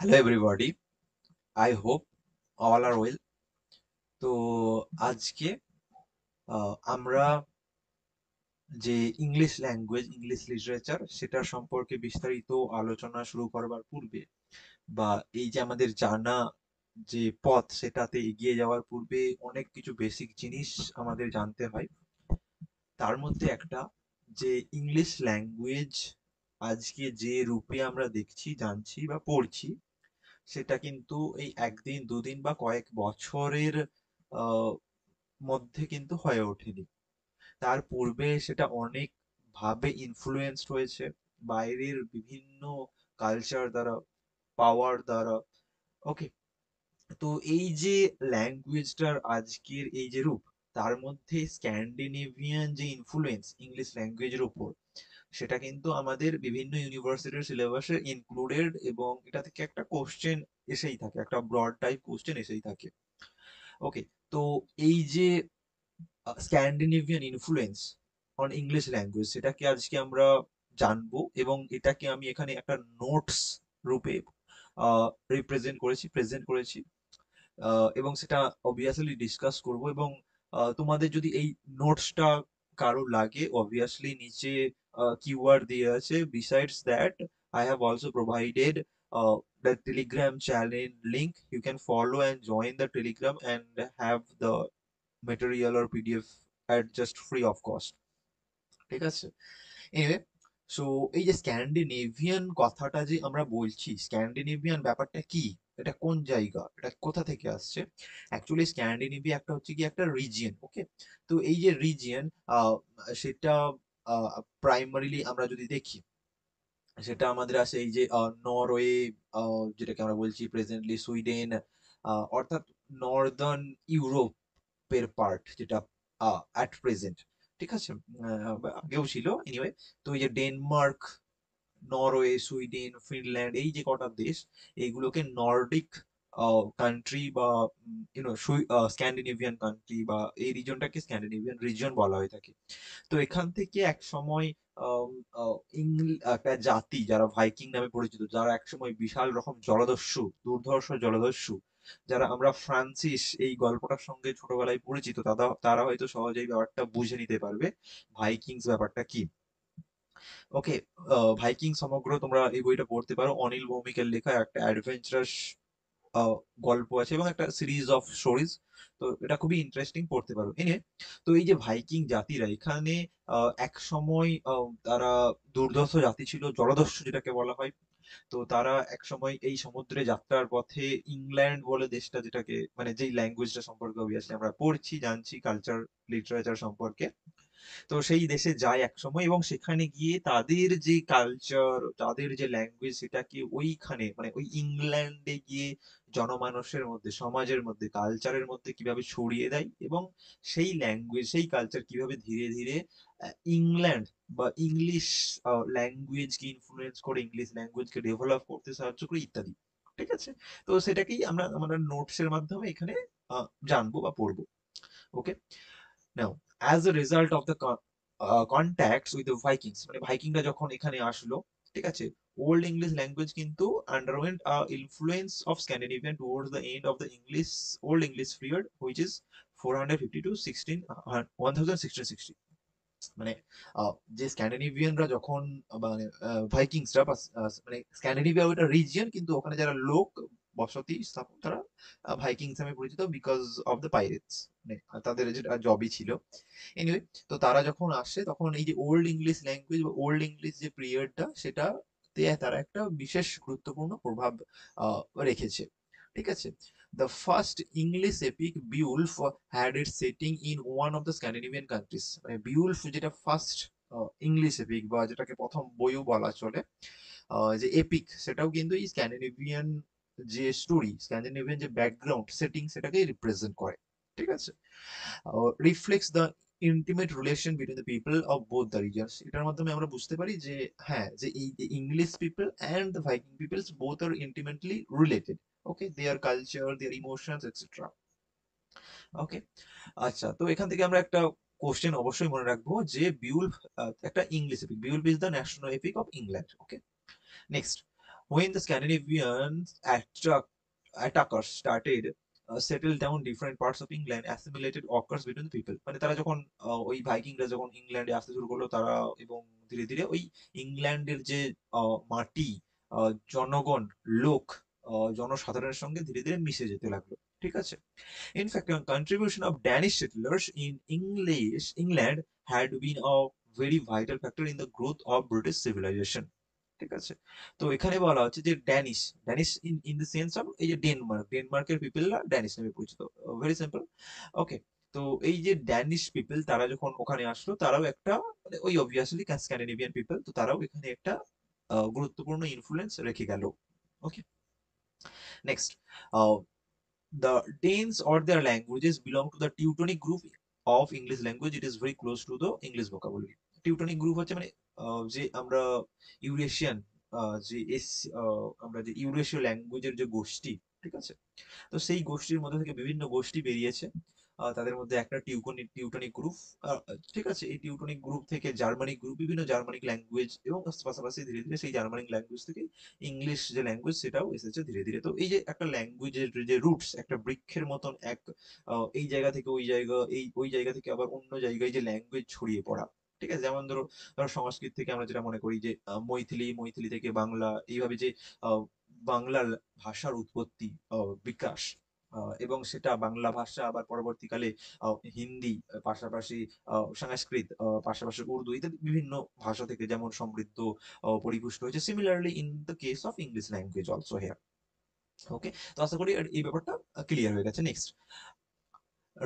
Hello everybody. I hope all are well. তো আজকে আমরা যে ইংলিশ ল্যাঙ্গুয়েজ ইংলিশ লিটারেচার সেটার সম্পর্কে বিস্তারিত আলোচনা শুরু করবার পূর্বে বা এই যে আমাদের জানা যে পথ সেটাতে এগিয়ে যাওয়ার পূর্বে অনেক কিছু বেসিক জিনিস আমাদের জানতে হয়। তার মধ্যে একটা যে ইংলিশ ল্যাঙ্গুয়েজ আজকে যে রূপে আমরা দেখছি জানছি বা পড়ছি সেটা কিন্তু এই একদিন দুদিন বা কয়েক বছরের আহ, মধ্যে কিন্তু হয়ে ওঠেনি। তার পূর্বে সেটা অনেক ভাবে ইনফ্লুয়েন্সড হয়েছে বাইরের বিভিন্ন কালচার দ্বারা, পাওয়ার দ্বারা। ওকে, তো এই যে ল্যাঙ্গুয়েজটার আজকের এই যে রূপ, তার মধ্যে স্ক্যান্ডিনেভিয়ান যে ইনফ্লুয়েন্স ইংলিশ ল্যাঙ্গুয়েজের উপর, সেটা কিন্তু আমাদের বিভিন্ন ইউনিভার্সিটির সিলেবাসে ইনক্লুডেড, এবং এটা থেকে একটা কোশ্চেন এসেই থাকে, একটা ব্রড টাইপ কোশ্চেন এসেই থাকে। ওকে, তো এই যে Scandinavian influence on English language সেটাকে আজকে আমরা জানবো, এবং এটাকে আমি এখানে একটা নোটস রূপে প্রেজেন্ট করেছি, এবং সেটা অবভিয়াসলি ডিসকাস করব। এবং তোমাদের যদি এই নোটসটা কারো লাগে, অবভিয়াসলি নিচে কিওয়ার্ড দিয়ে আছে। Besides that I have also provided the telegram channel link. You can follow and join the telegram and have the material or pdf at just free of cost. ঠিক আছে? এনিওয়ে, সো এই যে Scandinavian কথাটা যে আমরা বলছি, Scandinavian ব্যাপারটা কি, এটা কোন জায়গা, এটা কোথা থেকে আসছে? অ্যাকচুয়ালি স্ক্যান্ডিনেভিয়া একটা হচ্ছে কি একটা রিজিয়ন। ওকে, তো এই যে রিজিয়ন, সেটা প্রাইমারিলি আমরা যদি দেখি, সেটা আমাদের আছে এই যে নরওয়ে, যেটাকে আমরা বলছি প্রেজেন্টলি সুইডেন, অর্থাৎ নর্দার্ন ইউরোপের পার্ট, যেটা অ্যাট প্রেজেন্ট। ঠিক আছে? আগেও ছিল। এনিওয়ে, তো এই যে ডেনমার্ক, নরওয়ে, সুইডেন, ফিনল্যান্ড, এই যে কটা দেশ, এইগুলোকে নর্ডিক কান্ট্রি বা স্ক্যান্ডিনেভিয়ান কান্ট্রি, বা এই রিজনটাকে স্ক্যান্ডিনেভিয়ান রিজন বলা হয়ে থাকে। তো এখান থেকে এক সময় আম, একটা জাতি যারা ভাইকিং নামে পরিচিত, যারা একসময় বিশাল রকম জলদস্যু, দুর্ধর্ষ জলদস্যু, যারা আমরা ফ্রান্সিস এই গল্পটার সঙ্গে ছোটবেলায় পরিচিত, তারা তারা হয়তো সহজেই ব্যাপারটা বুঝে নিতে পারবে ভাইকিংস ব্যাপারটা কি। ওকে, ভাইকিং সমগ্র তোমরা এই বইটা পড়তে পারো, অনিল ভৌমিকের লেখা একটা অ্যাডভেঞ্চারাস গল্প আছে এবং একটা সিরিজ অফ স্টোরিজ। তো এটা খুবই ইন্টারেস্টিং, পড়তে পারো এনে। তো এই যে ভাইকিং জাতিরা এখানে এক সময় তারা দুর্ধর্ষ জাতি ছিল, জলদস্যু যেটাকে বলা হয়। তো তারা এক সময় এই সমুদ্রে যাত্রার পথে ইংল্যান্ড বলে দেশটা, যেটাকে মানে যেই ল্যাঙ্গুয়েজটা সম্পর্কে অবভিয়াসলি আমরা পড়ছি জানছি, কালচার লিটারেচার সম্পর্কে, তো সেই দেশে যায় একসময়, এবং সেখানে গিয়ে তাদের যে কালচার, তাদের যে ল্যাঙ্গুয়েজ, সেটাকে ওইখানে মানে ওই ইংল্যান্ডে গিয়ে জনমানুষের মধ্যে, সমাজের মধ্যে, কালচারের মধ্যে কিভাবে ছড়িয়ে দেয়, এবং সেই ল্যাঙ্গুয়েজ সেই কালচার কিভাবে ধীরে ধীরে ইংল্যান্ড বা ইংলিশ ল্যাঙ্গুয়েজকে ইনফ্লুয়েন্স করে ইংলিশ ল্যাঙ্গুয়েজকে ডেভেলপ করতে সাহায্য করে, ইত্যাদি। ঠিক আছে? তো সেটাকেই আমরা আমাদের নোটস এর মাধ্যমে এখানে জানবো বা পড়বো। Okay, now, as a result of the contacts with the Vikings, মানে ভাইকিংরা যখন এখানে আসলো, ঠিক আছে, ওল্ড ইংলিশ ল্যাঙ্গুয়েজ কিন্তু underwent influence of Scandinavian towards the end of the English Old English period, which is 450 to 1660। মানে যে স্ক্যান্ডিনেভিয়ানরা যখন, মানে ভাইকিংসরা বা মানে স্ক্যান্ডিনেভিয়া ওটা রিজিয়ন, কিন্তু ওখানে যারা লোক বসতি স্থাপন, তারা ভাইকিংস নামে পরিচিত বিকজ অফ দ্য পাইরেটস, মানে তাদের যেটা জবই ছিল। এনিওয়ে, তো তারা যখন আসে তখন এই যে ওল্ড ইংলিশ ল্যাঙ্গুয়েজ বা ওল্ড ইংলিশ যে পিরিয়ডটা, সেটা তারা একটা বিশেষ গুরুত্বপূর্ণ প্রভাব রেখেছে। ঠিক আছে? The first English epic Beowulf had its setting in one of the Scandinavian countries. মানে বিউলফ যেটা ফার্স্ট ইংলিশ এপিক, বা যেটাকে প্রথম বইও বলা চলে, যে এপিক, সেটাও কিন্তু এই স্ক্যান্ডিনেভিয়ান যে স্টোরি, স্ক্যান্ডিনেভিয়ান যে ব্যাকগ্রাউন্ড সেটিং, সেটাকে রিপ্রেজেন্ট করে। ঠিক আছে? Reflects the intimate relation between the people of both the regions. এটার মাধ্যমে আমরা বুঝতে পারি যে হ্যাঁ, যে এই English people and the Viking peoples both আর intimately related. Okay, their culture, their emotions etcetera. Okay, আচ্ছা, তো এখান থেকে আমরা একটা কোশ্চেন অবশ্যই মনে রাখবো যে বিউলফ একটা English epic, Beowulf is the national epic of England. Okay, next, When the Scandinavian attackers started settled down different parts of England, assimilated occurs between the people. মানে তারা যখন ওই ভাইকিংরা যখন ইংল্যান্ডে আসতে শুরু করলো তারা, এবং ধীরে ধীরে ওই ইংল্যান্ডের যে মাটি, জনগণ, লোক, জনসাধারণের সঙ্গে ধীরে ধীরে মিশে যেতে লাগলো। ঠিক আছে। In fact, a contribution of Danish settlers in England had been a very vital factor in the growth of British civilization. ঠিক আছে। তো এখানে বলা হচ্ছে যে Danish, Danish in the sense of এই যে ডেনমার্ক, ডেনমার্কের পিপলরা ড্যানিশ নামে পরিচিত। Very simple. ওকে। তো এই যে ড্যানিশ পিপল তারা যখন ওখানে আসলো, তারাও একটা মানে ওই অবভিয়াসলি স্ক্যান্ডিনেভিয়ান পিপল, তো তারাও এখানে একটা গুরুত্বপূর্ণ ইনফ্লুয়েন্স রেখে গেল। Okay. Next, the Danes or their languages belong to the Teutonic group of English language. It is very close to the English vocabulary. Teutonic group হচ্ছে মানে যে আমরা ইউরেশিয়ান, যে আমরা যে ইউরেশীয় ল্যাঙ্গুয়েজের যে গোষ্ঠী, ঠিক আছে, তো সেই গোষ্ঠীর মধ্যে থেকে বিভিন্ন গোষ্ঠী বেরিয়েছে। তাদের মধ্যে একটা টিউটনিক গ্রুপ। ঠিক আছে। এই টিউটনিক গ্রুপ থেকে জার্মানিক গ্রুপ, বিভিন্ন জার্মানিক ল্যাঙ্গুয়েজ, এবং পাশাপাশি ধীরে ধীরে সেই জার্মানিক ল্যাঙ্গুয়েজ থেকে ইংলিশ যে ল্যাঙ্গুয়েজ সেটাও এসেছে ধীরে ধীরে। তো এই যে একটা ল্যাঙ্গুয়েজের যে রুটস, একটা বৃক্ষের মতন এক, এই জায়গা থেকে ওই জায়গা, এই ওই জায়গা থেকে আবার অন্য জায়গায় যে ল্যাঙ্গুয়েজ ছড়িয়ে পড়া। ঠিক আছে। যেমন ধরো, সংস্কৃত থেকে আমরা যেটা মনে করি যে মৈথিলি, মৈথিলি থেকে বাংলা, এইভাবে যে আহ, বাংলার ভাষার উৎপত্তি, বিকাশ, এবং সেটা বাংলা ভাষা আবার পরবর্তীকালে হিন্দি, পাশাপাশি সংস্কৃত, পাশাপাশি উর্দু ইত্যাদি বিভিন্ন ভাষা থেকে যেমন সমৃদ্ধ, পরিপুষ্ট হয়েছে। Similarly in the case of English language also here. Okay. তো আশা করি এই ব্যাপারটা ক্লিয়ার হয়ে গেছে। Next,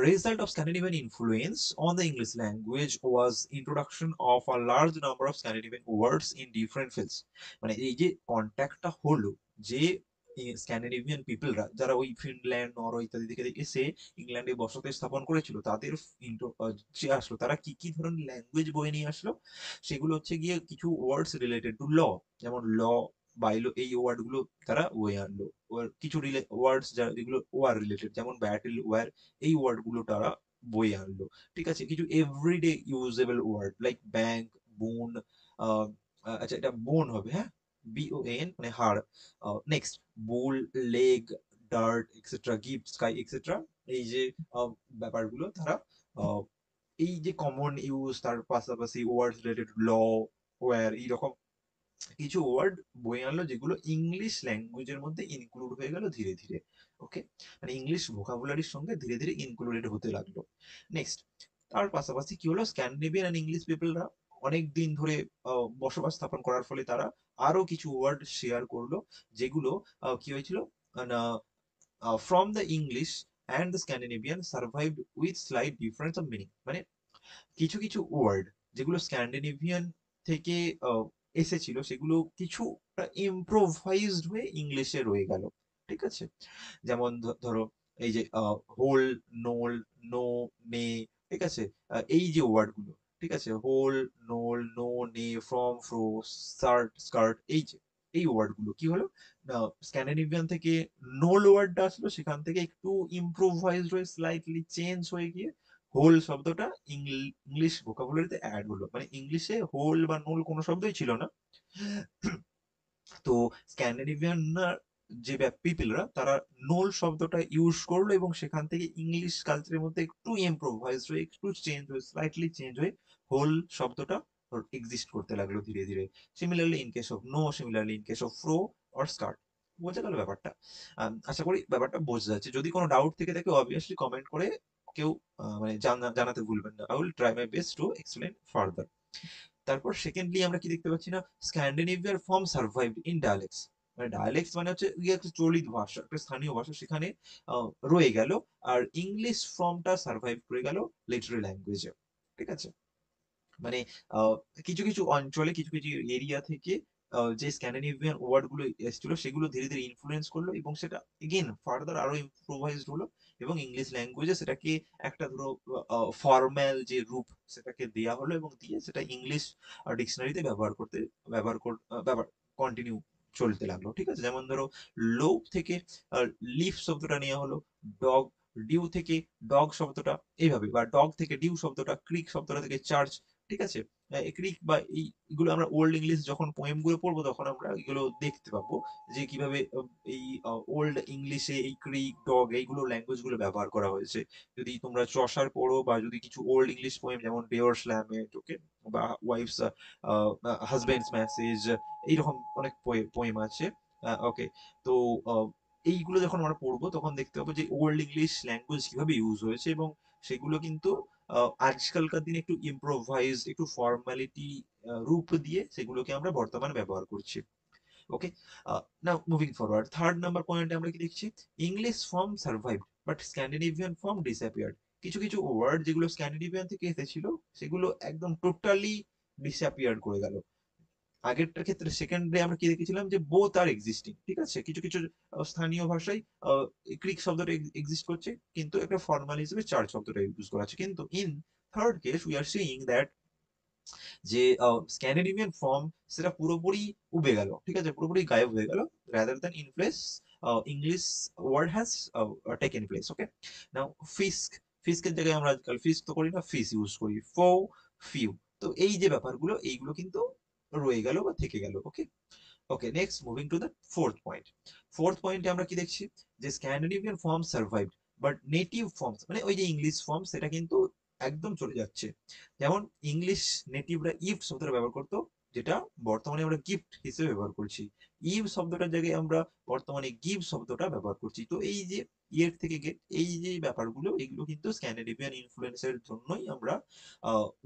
result of Scandinavian influence on the English language was introduction of a large number of Scandinavian words in different fields. মানে এই যে কন্ট্যাক্টটা হলো, যে স্ক্যান্ডিনেভিয়ান পিপলরা যারা ওই ফিনল্যান্ড, নরওয়ে ইত্যাদি থেকে এসে ইংল্যান্ডে বসতি স্থাপন করেছিল, তাদের যে আসলো, তারা কি কি ধরনের ল্যাঙ্গুয়েজ বয়ে নিয়ে আসলো, সেগুলো হচ্ছে গিয়ে কিছু ওয়ার্ডস রিলেটেড টু ল, যেমন ল, বাইলো, এই ওয়ার্ড গুলো তারা বয়ে আনলো। কিছু ওয়ার্ডস যেগুলো ওয়ার রিলেটেড, যেমন ব্যাটেল, ওয়ার, এই ওয়ার্ড গুলো তারা বই আনলো। ঠিক আছে। কিছু everyday usable word like bank, bone, আচ্ছা এটা বোন হবে, হ্যাঁ, BON মানে হাড়। Next, bull, leg, dart etcetera, gift, sky etcetera, এই যে ব্যাপারগুলো তারা আহ, এই যে কমন ইউজ, তার পাশাপাশি ওয়ার্ড রিলেটেড ল, ওয়ার, এইরকম কিছু ওয়ার্ড বয়ে আনলো যেগুলো ইংলিশ ল্যাঙ্গুয়েজের মধ্যে ইনক্লুড হয়ে গেল ধীরে ধীরে। ওকে। মানে ইংলিশ ভোকাবুলারির সঙ্গে ধীরে ধীরে ইনক্লুডেড হতে লাগলো। নেক্সট, তার পাশাপাশি কি হলো, স্ক্যান্ডিনেভিয়ান অ্যান্ড ইংলিশ পিপলরা অনেক দিন ধরে বসবাস স্থাপন করার ফলে তারা আরো কিছু ওয়ার্ড শেয়ার করলো, যেগুলো কি হয়েছিল না, from the English and the Scandinavian survived with slight difference of meaning. মানে কিছু কিছু ওয়ার্ড যেগুলো স্ক্যান্ডিনেভিয়ান থেকে এসেছিল, সেগুলো কিছু ইম্প্রোভাইজড হয়ে ইংলিশে রয়ে গেল। ঠিক আছে। যেমন ধরো এই যে হোল, নোল, নো, নে, ঠিক আছে, এই যে ওয়ার্ড গুলো, ঠিক আছে, হোল, নোল, নো, নে, ফ্রম, ফ্রো, শার্ট, স্কার্ট, এই যে এই ওয়ার্ড গুলো কি হলো, স্ক্যান্ডিনেভিয়ান থেকে নোল ওয়ার্ডটা আসলো, সেখান থেকে একটু ইম্প্রোভাইজড হয়ে স্লাইটলি চেঞ্জ হয়ে গিয়ে হোল শব্দটা ইংলিশ ভোকাবুলারিতে অ্যাড হলো। মানে ইংলিশে হোল বা নোল কোনো শব্দই ছিল না। তো স্ক্যান্ডিনেভিয়ান যে পিপলরা তারা নোল শব্দটা ইউজ করলো, এবং সেখান থেকে ইংলিশ কালচারের মধ্যে একটু ইম্প্রোভাইজ হয়ে, একটু চেঞ্জ হয়ে, স্লাইটলি চেঞ্জ হয়ে হোল শব্দটা এক্সিস্ট করতে লাগলো ধীরে ধীরে। Similarly in case of know, similarly in case of fro or skirt. বোঝা গেল ব্যাপারটা? আশা করি ব্যাপারটা বোঝা যাচ্ছে। যদি কোনো ডাউট থেকে থাকে অবভিয়াসলি কমেন্ট করে কেউ মানে জানাতে ভুলবেন না। I will try my best to explain further. তারপর সেকেন্ডলি আমরা কি দেখতে পাচ্ছি না, স্ক্যান্ডিনেভিয়ার ফর্ম সার্ভাইভড ইন ডায়ালেক্টস। মানে ডায়ালেক্টস মানে হচ্ছে ইয়ে একটা চলিত ভাষা, একটা স্থানীয় ভাষা, সেখানে রয়ে গেল। আর ইংলিশ ফর্মটা সার্ভাইভ করে গেল লিটারি ল্যাঙ্গুয়েজে। ঠিক আছে। মানে আহ, কিছু কিছু অঞ্চলে, কিছু কিছু এরিয়া থেকে যে স্ক্যান্ডিনেভিয়ান ওয়ার্ড গুলো এসেছিল, সেগুলো ধীরে ধীরে ইনফ্লুয়েন্স করলো, এবং সেটা এগেন ফার্দার আরো ইম্প্রোভাইজড হলো, এবং ইংলিশ ল্যাঙ্গুয়েজে সেটাকে একটা ধরো ফর্ম্যাল যে রূপ সেটাকে দেয়া হলো, এবং দিয়ে সেটা ইংলিশ ডিকশনারিতে ব্যবহার কন্টিনিউ চলতে লাগলো। ঠিক আছে। যেমন ধরো, লোভ থেকে লিফ শব্দটা নেওয়া হলো, ডগ, ডিউ থেকে ডগ শব্দটা, এইভাবে, বা ডগ থেকে ডিউ শব্দটা, ক্রিক শব্দটা থেকে চার্চ। ঠিক আছে। ক্রিক বা এইগুলো আমরা ওল্ড ইংলিশ যখন পোয়েম গুলো পড়বো তখন আমরা এগুলো দেখতে পাবো যে কিভাবে এই ওল্ড ইংলিশে এই ক্রিক ডগ এইগুলো ল্যাঙ্গুয়েজ গুলো ব্যবহার করা হয়েছে। যদি তোমরা চসার পড়ো বা যদি কিছু ওল্ড ইংলিশ পোয়েম যেমন বেওর্স ল্যামেন্ট, ওকে, বা ওয়াইফস হাজবেন্ডস মেসেজ, এইরকম অনেক পোয়েম আছে, ওকে। তো আহ, এইগুলো যখন আমরা পড়বো তখন দেখতে পাবো যে ওল্ড ইংলিশ ল্যাঙ্গুয়েজ কিভাবে ইউজ হয়েছে, এবং সেগুলো কিন্তু আজকালকার দিনে একটু ইম্প্রোভাইজড, একটু ফর্মালিটি রূপ দিয়ে সেগুলোকে আমরা বর্তমানে ব্যবহার করছি। Okay, now moving forward, third number পয়েন্টে আমরা কি দেখছি, English form survived but Scandinavian form disappeared. কিছু কিছু ওয়ার্ড যেগুলো স্ক্যান্ডিনেভিয়ান থেকে এসেছিল সেগুলো একদম টোটালি ডিসঅ্যাপিয়ার্ড করে গেল। আগেরটার ক্ষেত্রে সেকেন্ডে আমরা কি দেখেছিলাম যে বোথ আর এক্সিস্টিং, ঠিক আছে, কিছু কিছু স্থানীয় ভাষায় ক্রিক শব্দটা এক্সিস্ট করছে কিন্তু একটা ফর্মাল হিসেবে চার্চ শব্দটা ইউজ করা আছে, কিন্তু in third case we are seeing that যে স্ক্যান্ডিনেভিয়ান ফর্ম সেটা পুরোপুরি উবে গেল, ঠিক আছে, পুরোপুরি গায়েব হয়ে গেল, rather than influence English word has taken place. Okay, now ফিস্ক, ফিস্কের জায়গায় আমরা আজকাল ফিস্ক তো করি না, ফিস ইউজ করি, ফো, ফিউ। তো এই যে ব্যাপারগুলো এইগুলো কিন্তু রয়ে গেল বা থেকে গেল। Okay, okay, next moving to the fourth point. Fourth পয়েন্টে আমরা কি দেখছি, যে Scandinavian form survived but native forms, মানে ওই যে ইংলিশ ফর্ম সেটা কিন্তু একদম চলে যাচ্ছে। যেমন ইংলিশ নেটিভরা ইভ শব্দটা ব্যবহার করতো, যেটা বর্তমানে আমরা গিফট হিসেবে ব্যবহার করছি। ইভ শব্দটার জায়গায় আমরা বর্তমানে গিভ শব্দটা ব্যবহার করছি। তো এই যে ইয়ের থেকে গেট, এই যে ব্যাপারগুলো এগুলো কিন্তু স্ক্যান্ডিনেভিয়ান ইনফ্লুয়েন্সের জন্যই আমরা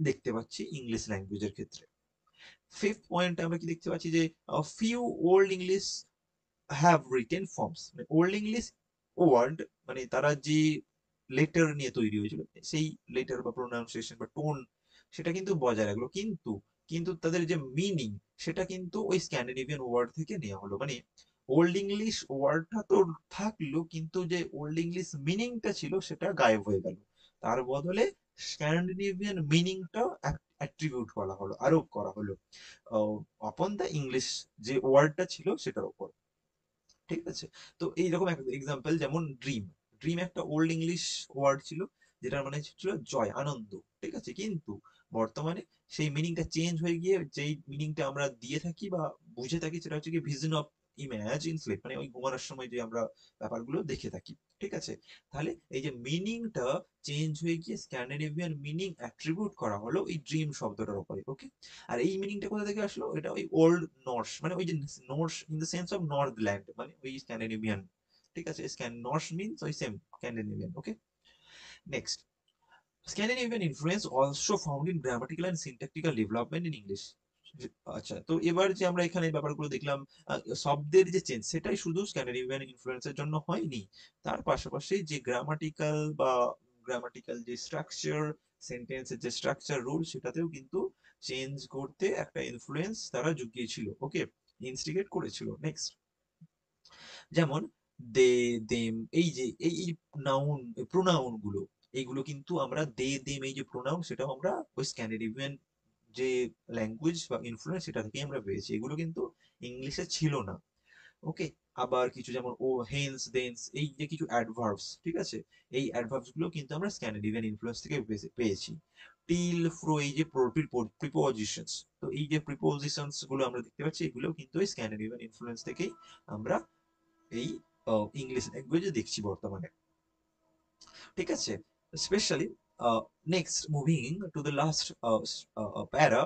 দেখতে পাচ্ছি ইংলিশ ল্যাঙ্গুয়েজের ক্ষেত্রে। ফিফথ পয়েন্ট আমরা কি দেখতে পাচ্ছি, যে few old English have written forms, মানে ওল্ড ইংলিশ ওয়ার্ড, মানে তারা যে লেটার নিয়ে তৈরি হয়েছিল সেই লেটার বা প্রোনাউন্সিয়েশন বা টোন সেটা কিন্তু বজায় রাখলো, কিন্তু কিন্তু তাদের যে মিনিং সেটা কিন্তু ওই স্ক্যান্ডিনেভিয়ান ওয়ার্ড থেকে নেওয়া হলো। মানে ওল্ড ইংলিশ ওয়ার্ডটা তো থাকলো কিন্তু যে ওল্ড ইংলিশ মিনিংটা ছিল সেটা গায়েব হয়ে গেল, তার বদলে স্ক্যান্ডিনেভিয়ান মিনিংটা অ্যাট্রিবিউট করা হলো, আরোপ করা হলো অপন দ্য ইংলিশ যে ওয়ার্ডটা ছিল সেটার উপর, ঠিক আছে। তো এইরকম একটা এক্সাম্পল, যেমন ড্রিম, ড্রিম একটা ওল্ড ইংলিশ ওয়ার্ড ছিল যেটার মানে ছিল জয়, আনন্দ, ঠিক আছে, কিন্তু বর্তমানে সেই মিনিংটা চেঞ্জ হয়ে গিয়ে যেই মিনিংটা আমরা দিয়ে থাকি বা বুঝে থাকি সেটা হচ্ছে কি vision of image in sleep, মানে ওই ঘুমানোর সময় যে আমরা ব্যাপারগুলো দেখে থাকি, ঠিক আছে। তাহলে এই যে মিনিংটা চেঞ্জ হয়ে গিয়ে স্ক্যান্ডিনেভিয়ান মিনিং অ্যাট্রিবিউট করা হলো এই ড্রিম শব্দটার উপরে। ওকে, আর এই মিনিংটা কোথা থেকে আসলো, এটা ওই ওল্ড নর্স, মানে ওই যে Norse in the sense of north land, মানে ওই স্ক্যান্ডিনেভিয়ান, ঠিক আছে, নর্স মিনস ওই same Scandinavian. Okay, next, Scandinavian influence also found in grammatical and syntactical development in English. আচ্ছা, তো এবার যে আমরা এখানে ব্যাপারগুলো দেখলাম, শব্দের যে চেঞ্জ সেটাই শুধু স্ক্যান্ডিনেভিয়ান ইনফ্লুয়েন্সের জন্য হয়নি, তার পাশাপাশি যে গ্রামাটিক্যাল যে স্ট্রাকচার, সেন্টেন্সের যে স্ট্রাকচার রুল সেটাতেও কিন্তু চেঞ্জ করতে একটা ইনফ্লুয়েন্স তারা জুগিয়েছিল, ওকে, ইনস্টিগেট করেছিল। নেক্সট, যেমন দে, দেম, এই যে এই নাউন, প্রোনাউন গুলো, এইগুলো কিন্তু আমরা দে দেম এই যে প্রোনাউন সেটাও আমরা ওই স্ক্যান্ডিনেভিয়ান যে ল্যাঙ্গুয়েজ বা ইনফ্লুয়েন্স সেটা থেকেই আমরা পেয়েছি, এগুলো কিন্তু ইংলিশে ছিল না। ওকে, আবার কিছু যেমন ও, হেন্স, দেন্স, এই যে কিছু অ্যাডভার্বস, ঠিক আছে, এই অ্যাডভার্বস গুলো কিন্তু আমরা স্ক্যান্ডিনেভিয়ান ইনফ্লুয়েন্স থেকে পেয়েছি। টিল, ফ্রো, এই যে প্রিপোজিশনস, তো এই যে প্রিপোজিশনস গুলো আমরা দেখতে পাচ্ছি এগুলো কিন্তু ওই স্ক্যান্ডিনেভিয়ান ইনফ্লুয়েন্স থেকেই আমরা এই ইংলিশ ল্যাঙ্গুয়েজে দেখছি বর্তমানে, ঠিক আছে, specially. Next, moving to the last প্যারা,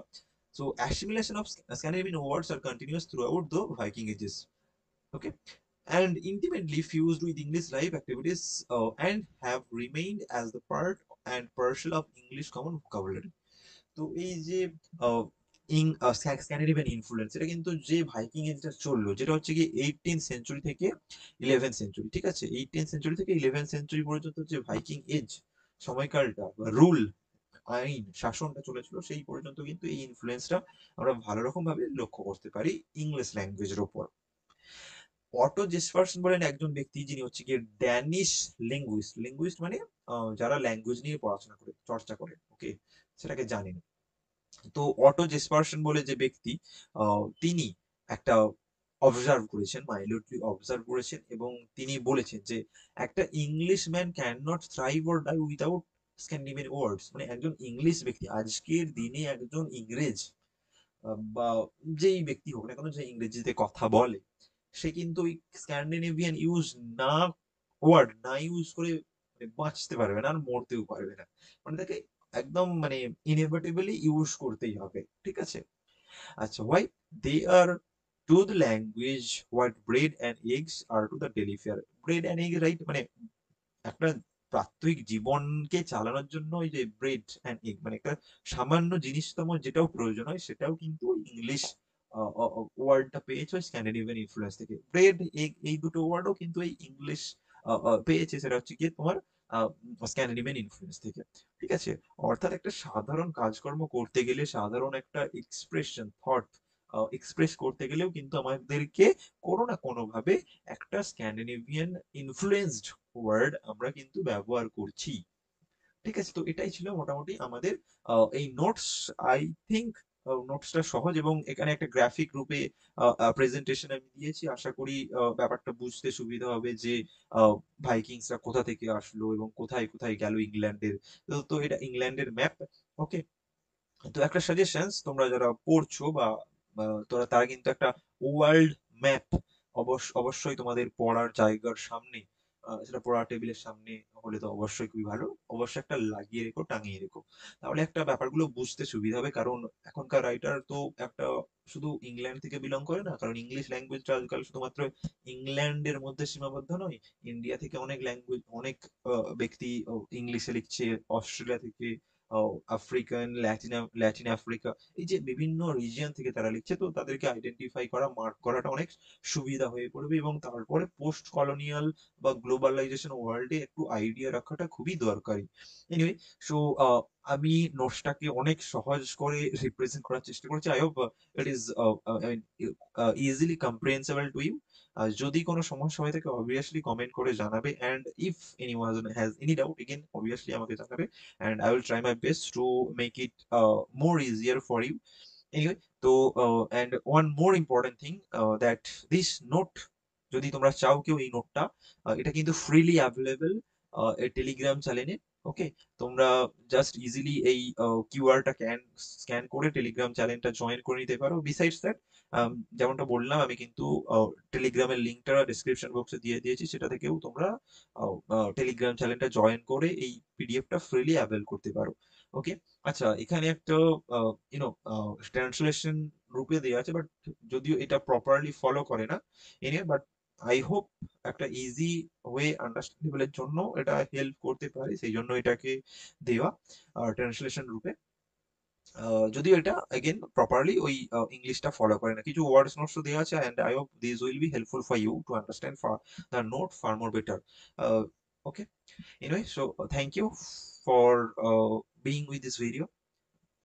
so assimilation of Scandinavian words are continuous throughout the Viking ages, okay, and intimately fused with English life activities, and have remained as the part and parcel of English common vocabulary. তো এই যে Scandinavian influence এটা কিন্তু যে Viking এজটা চললো, যেটা হচ্ছে কি 18th সেঞ্চুরি থেকে 11th সেঞ্চুরি, ঠিক আছে, 18th সেঞ্চুরি থেকে 11th সেঞ্চুরি পর্যন্ত যে ভাইকিং এজ সময়কালটা বা রুল, আইন শাসনটা চলেছিল সেই পর্যন্ত কিন্তু এই ইনফ্লুয়েন্সটা আমরা ভালো রকম ভাবে লক্ষ্য করতে পারি ইংলিশ ল্যাঙ্গুয়েজের উপর। অটো জেসপারসন বলেন একজন ব্যক্তি যিনি হচ্ছে গিয়ে ড্যানিশ লিঙ্গুইস্ট, লিঙ্গুইস্ট মানে যারা ল্যাঙ্গুয়েজ নিয়ে পড়াশোনা করে, চর্চা করে, ওকে, সেটাকে জানেন। তো অটো জেসপারসন বলে যে ব্যক্তি, তিনি একটা অবজার্ভ করেছেন, মাইলিউটলি অবজার্ভ করেছেন, এবং তিনি বলেছেন যে একটা English man can not thrive or die without Scandinavian words, মানে একজন ইংলিশ ব্যক্তি, আজকের দিনে একজন ইংরেজ বা যেই ব্যক্তি হোক না কেন যে ইংরেজিতে কথা বলে, সে কিন্তু ওই স্ক্যান্ডিনেভিয়ান না ওয়ার্ড না ইউজ করে মানে বাঁচতে পারবে না, আর মরতেও পারবে না। মানে তাকে একদম মানে ইনএভিটেবলি ইউজ করতেই হবে, ঠিক আছে? আচ্ছা, why they are to the language what bread and eggs are to the daily fare. Bread and egg, right? মানে একটা প্রাত্যহিক জীবনকে চালানোর জন্য ওই যে ব্রেড অ্যান্ড এগ, মানে একটা সামান্য জিনিসতম যেটাও প্রয়োজন হয় সেটাও কিন্তু ইংলিশ ওয়ার্ডটা পেয়েছে ওই স্ক্যান্ডিনেভিয়ান ইনফ্লুয়েন্স থেকে। ব্রেড এগ এই দুটো ওয়ার্ডও কিন্তু এই ইংলিশ পেয়েছে, সেটা হচ্ছে গিয়ে তোমার স্ক্যান্ডিনেভিয়ান ইনফ্লুয়েন্স থেকে, ঠিক আছে? অর্থাৎ একটা সাধারণ কাজকর্ম করতে গেলে, সাধারণ একটা এক্সপ্রেশন থট এক্সপ্রেস করতে গেলেও কিন্তু আমাদেরকে কোনো না কোনো ভাবে একটা স্ক্যান্ডিনেভিয়ান ইনফ্লুয়েন্সড ওয়ার্ড আমরা কিন্তু ব্যবহার করছি, ঠিক আছে? তো এটাই ছিল মোটামুটি আমাদের এই নোটস। আই থিঙ্ক নোটসটা সহজ, এবং এখানে একটা গ্রাফিক রূপে প্রেজেন্টেশন আমি দিয়েছি। আশা করি ব্যাপারটা বুঝতে সুবিধা হবে যে ভাইকিংসরা কোথা থেকে আসলো এবং কোথায় কোথায় গেল ইংল্যান্ডের। তো এটা ইংল্যান্ডের ম্যাপ। ওকে, তো একটা সাজেশন, তোমরা যারা পড়ছো বা তারা কিন্তু একটা ওয়ার্ল্ড ম্যাপ অবশ্যই তোমাদের পড়ার জায়গার সামনে, সেটা পড়ার টেবিলের সামনে হলে তো অবশ্যই খুবই ভালো। অবশ্যই একটা লাগিয়ে রেখো, টাঙিয়ে রেখো, তাহলে একটা ব্যাপারগুলো বুঝতে সুবিধা হবে। কারণ এখনকার রাইটার তো একটা শুধু ইংল্যান্ড থেকে বিলং করে না, কারণ ইংলিশ ল্যাঙ্গুয়েজটা আজকাল শুধুমাত্র ইংল্যান্ডের মধ্যে সীমাবদ্ধ নয়। ইন্ডিয়া থেকে অনেক ল্যাঙ্গুয়েজ, অনেক ব্যক্তি ইংলিশে লিখছে, অস্ট্রেলিয়া থেকে, আফ্রিকান, ল্যাটিন আফ্রিকা, এই যে বিভিন্ন রিজিয়ন থেকে তারা লিখছে, তো তাদেরকে আইডেন্টিফাই করা, মার্ক করাটা অনেক সুবিধা হয়ে পড়বে। এবং তারপরে পোস্ট কলোনিয়াল বা গ্লোবালাইজেশন ওয়ার্ল্ডে একটু আইডিয়া রাখাটা খুবই দরকারি। এনিওয়ে, সো আমি নোটসটাকে অনেক সহজ করে রিপ্রেজেন্ট করার চেষ্টা করেছি। I hope it is easily comprehensible to you. যদি কোনো সমস্যা হয়ে থাকে অবভিয়াসলি কমেন্ট করে জানাবে, and if anyone has any doubt again obviously আমাকে জানাবে, and I will try my best to make it more easier for you. Anyway, তো and one more important thing, that this note, যদি তোমরা চাও কেউ এই নোটটা, এটা কিন্তু ফ্রিলি অ্যাভেলেবল এই টেলিগ্রাম চ্যানেলে। ওকে, তোমরা জাস্ট ইজিলি এই কিউআরটা স্ক্যান করে টেলিগ্রাম চ্যানেলটা জয়েন করে নিতে পারো। বিসাইডস দ্যাট, যেমনটা বললাম, আমি কিন্তু টেলিগ্রামের লিঙ্কটা ডিসক্রিপশন বক্সে দিয়ে দিয়েছি, সেটা থেকেও তোমরা টেলিগ্রাম চ্যানেলটা জয়েন করে এই পিডিএফটা ফ্রিলি অ্যাভেল করতে পারো। ওকে, আচ্ছা, এখানে একটা ইউনো ট্রান্সলেশন রূপে দেওয়া আছে, বাট যদিও এটা প্রপারলি ফলো করে না। এনিওয়ে, বাট আই হোপ একটা ইজি ওয়ে আন্ডারস্ট্যান্ডেবলের জন্য এটা হেল্প করতে পারে, সেই জন্য এটাকে দেওয়া ট্রান্সলেশন রূপে। যদিও এটা এগেন প্রপারলি ওই ইংলিশটা ফলো করে না, কিছু ওয়ার্ডস নোটস দেওয়া আছে, and I hope this will be helpful for you to understand the note far more better. Okay, anyway, so thank you for being with this video.